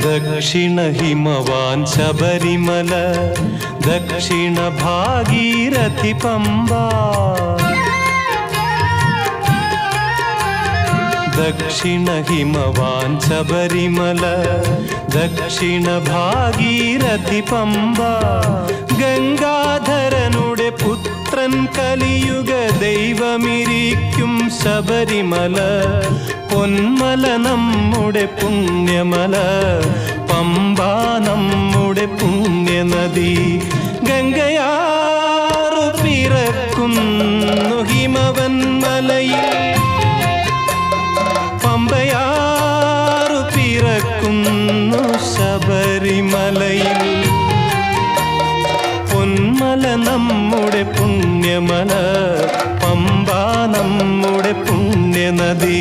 ദക്ഷിണ ഹിമവാൻ ശബരിമല, ദക്ഷിണ ഭാഗീരഥി പമ്പ. ദക്ഷിണ ഹിമവാൻ ശബരിമല, ദക്ഷിണ ഭാഗീരഥി പമ്പ. ഗംഗാധരനുടെ പുത്രൻ കലിയുഗ ദൈവമിരിക്കും ശബരിമല. പൊന്മല നമ്മുടെ പുണ്യമല, പമ്പ നമ്മുടെ പുണ്യനദി. ഗംഗയാറു പിറക്കുന്നു ഹിമവൻ മലയിൽ, പമ്പയാറു പിറക്കുന്നു ശബരിമലയിൽ. പൊന്മല നമ്മുടെ പുണ്യമല, പമ്പ നമ്മുടെ പുണ്യനദി.